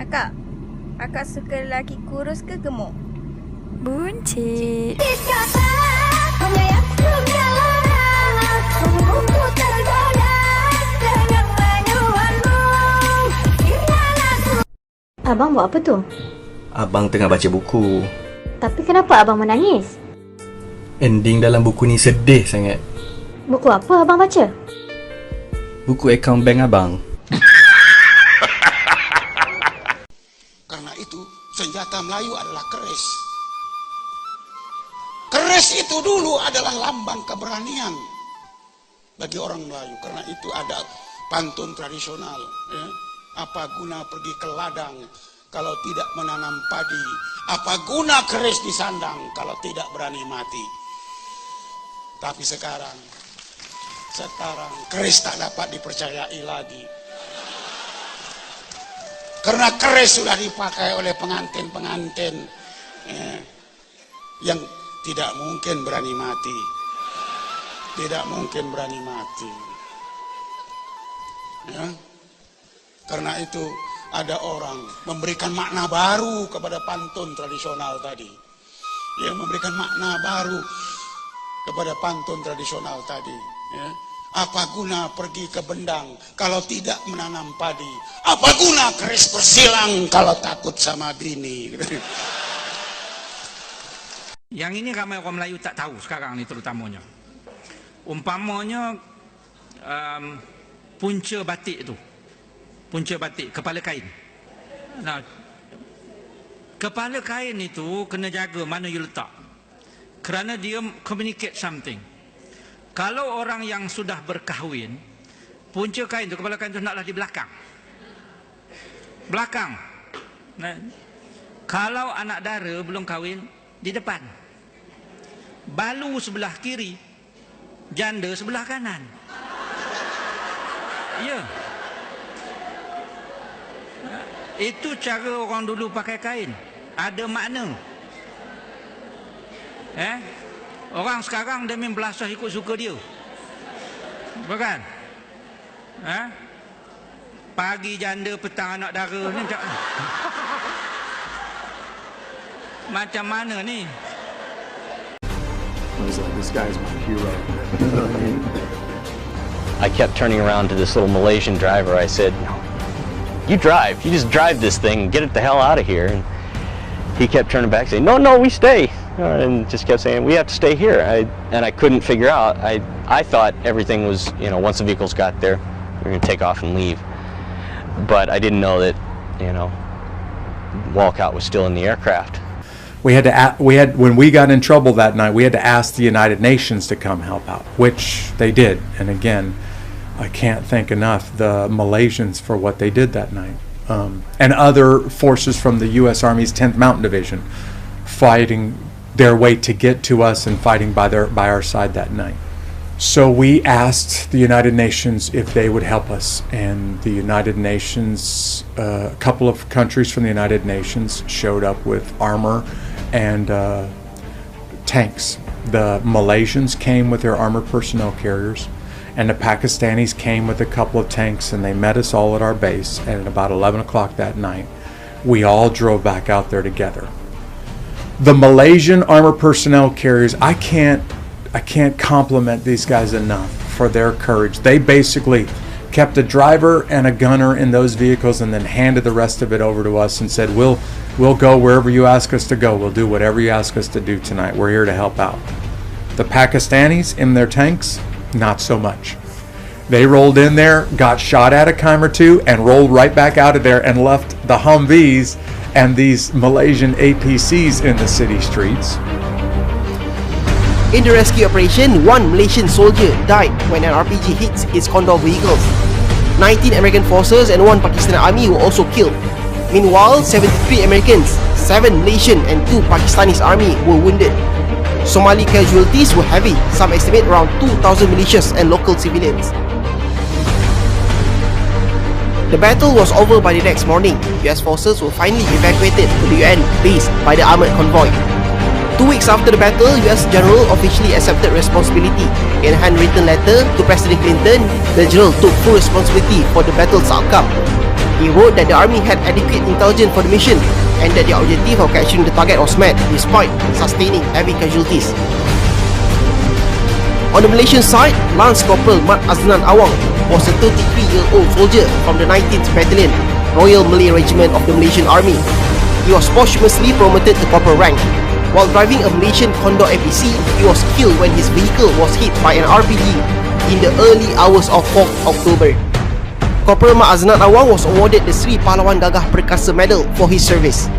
Akak suka lelaki kurus ke gemuk? Buncit. Abang buat apa tu? Abang tengah baca buku. Tapi kenapa abang menangis? Ending dalam buku ni sedih sangat. Buku apa abang baca? Buku akaun bank abang. Karena itu senjata Melayu adalah keris. Keris itu dulu adalah lambang keberanian bagi orang Melayu. Karena itu ada pantun tradisional. Ya. Apa guna pergi ke ladang kalau tidak menanam padi? Apa guna keris di sandang kalau tidak berani mati? Tapi sekarang keris tak dapat dipercayai lagi. Karena keris sudah dipakai oleh pengantin-pengantin yang tidak mungkin berani mati. Tidak mungkin berani mati. Ya. Karena itu ada orang memberikan makna baru kepada pantun tradisional tadi. Yang memberikan makna baru kepada pantun tradisional tadi. Ya. Apa guna pergi ke bendang kalau tidak menanam padi? Apa guna keris bersilang kalau takut sama bini? Yang ini ramai orang Melayu tak tahu sekarang ni terutamanya. Umpamanya punca batik tu. Punca batik, kepala kain. Nah, kepala kain itu kena jaga mana you letak. Kerana dia communicate something. Kalau orang yang sudah berkahwin, punca kain tu, kepala kain tu naklah di belakang. Belakang. Nah, kalau anak dara belum kahwin, di depan. Balu sebelah kiri, janda sebelah kanan. Ya. Itu cara orang dulu pakai kain. Ada makna. Orang sekarang dia main belasah ikut suka dia. Bukan? Pagi janda, petang anak dara ni macam mana ni? This guy's my hero. I kept turning around to this little Malaysian driver. I said, "You drive. You just drive this thing. Get it the hell out of here." And he kept turning back, saying, "No, we stay." And just kept saying, "We have to stay here." And I couldn't figure out. I thought everything was, once the vehicles got there, we were going to take off and leave. But I didn't know that, Walcott was still in the aircraft. When we got in trouble that night, we had to ask the United Nations to come help out, which they did. And again, I can't thank enough the Malaysians for what they did that night. And other forces from the U.S. Army's 10th Mountain Division fighting their way to get to us and fighting by our side that night. So we asked the United Nations if they would help us, and the United Nations, a couple of countries from the United Nations showed up with armor and tanks. The Malaysians came with their armored personnel carriers, and the Pakistanis came with a couple of tanks, and they met us all at our base. And at about 11 o'clock that night, we all drove back out there together. The Malaysian armored personnel carriers, I can't compliment these guys enough for their courage. They basically kept a driver and a gunner in those vehicles and then handed the rest of it over to us and said, we'll go wherever you ask us to go. We'll do whatever you ask us to do tonight. We're here to help out. The Pakistanis in their tanks, not so much. They rolled in there, got shot at a time or two, and rolled right back out of there and left the Humvees and these Malaysian APCs in the city streets. In the rescue operation, one Malaysian soldier died when an RPG hits his Condor vehicles. 19 American forces and one Pakistani army were also killed. Meanwhile, 73 Americans, 7 Malaysian and 2 Pakistani army were wounded. Somali casualties were heavy, some estimate around 2,000 militias and local civilians. The battle was over by the next morning. US forces were finally evacuated to the UN base by the armored convoy. 2 weeks after the battle, US general officially accepted responsibility. In a handwritten letter to President Clinton, the general took full responsibility for the battle's outcome. He wrote that the army had adequate intelligence for the mission and that the objective of capturing the target was met despite sustaining heavy casualties. On the Malaysian side, Lance Corporal Mat Azlan Awang was a 33-year-old soldier from the 19th Battalion, Royal Malay Regiment of the Malaysian Army. He was posthumously promoted to corporal rank. While driving a Malaysian Condor APC, he was killed when his vehicle was hit by an RPG in the early hours of 4th October. Corporal Mat Azlan Awang was awarded the Sri Pahlawan Gagah Perkasa Medal for his service.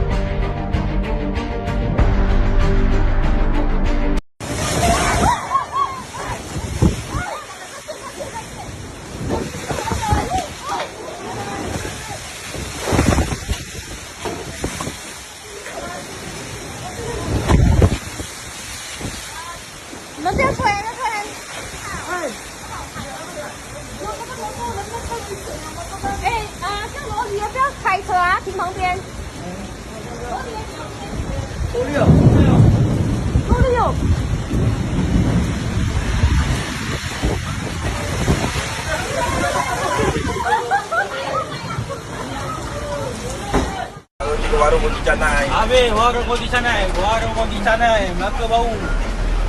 Warung roti canai. Habis warung roti canai. Warung roti canai. Melaka bau.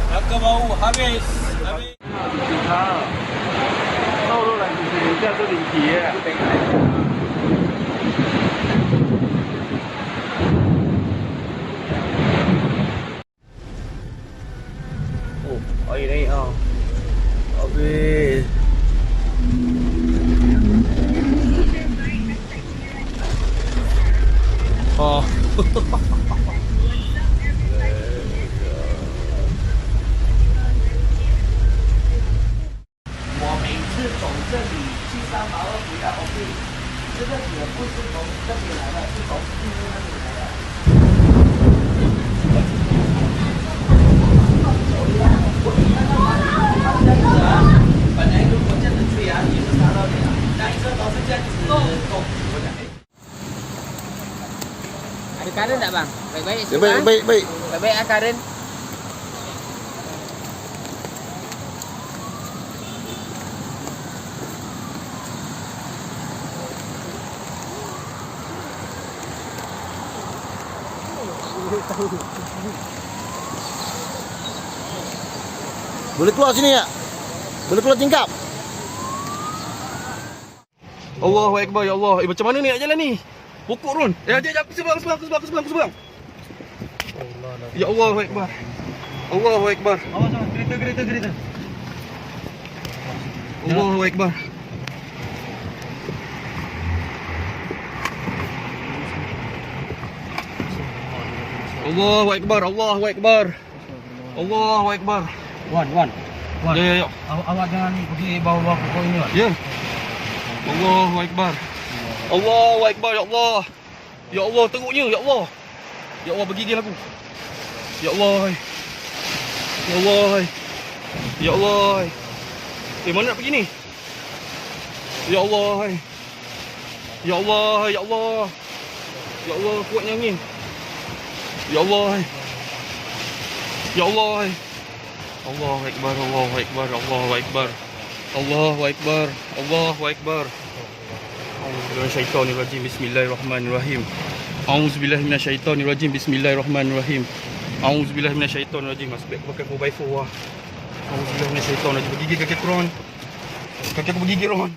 Melaka bau. Habis. Habis. Oh, air naik ah. Habis. Oh. 我每次走这里7382不要 OK， 这个也不是从这边来的，是从印度那里来的。本来如果这样子吹啊，也是擦到你了。那一车都是这样子动，我讲。Ada karen tak bang? Baik-baik. Baik. Baik-baik ah karen. Boleh keluar sini tak? Boleh keluar tingkap? Allahu Akbar, ya Allah. Macam mana ni nak jalan ni? Pokok Ron. Jap, sebelah. Ya Allahu Akbar. Allahu Akbar. Kereta. Allahu Akbar. Allahu Akbar. Allahu Akbar. Allahu Akbar. Wan. Ya. Awak jangan ni pergi bawah pokok ini, Wan. Ya. Allahu Akbar. Allahu Akbar, ya Allah. Ya Allah, teruknya, ya Allah. Ya Allah, bergigil aku. Ya Allah. Ya Allah. Ya Allah. Mana nak pergi ni? Ya Allah. Ya Allah, ya Allah. Ya Allah, kuatnya angin. Ya Allah. Ya Allah. Allahu Akbar, Allahu Akbar, Allahu Akbar. Allahu Akbar, Allahu Akbar. A'udzubillahi Bismillahirrahmanirrahim. A'udzubillahi minasyaitonirrajim. Bismillahirrahmanirrahim. A'udzubillahi minasyaitonirrajim. Masbek pakai mobile phone. A'udzubillahi minasyaitonirrajim. Bergigil kaki aku, Ron. Kaki aku bergigil, Ron.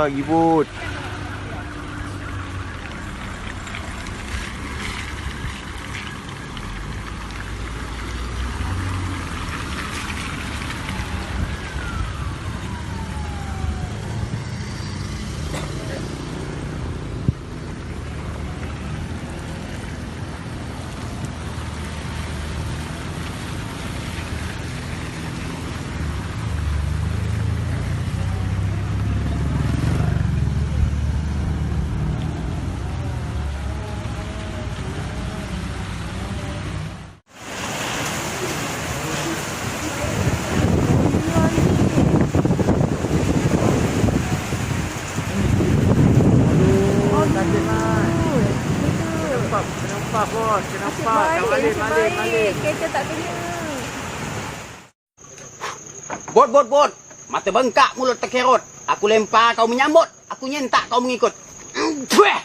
Gibut. Baik. Kereta tak kena. Bot. Mata bengkak, mulut terkerot. Aku lempar kau menyambut. Aku nyentak kau mengikut. Bueh!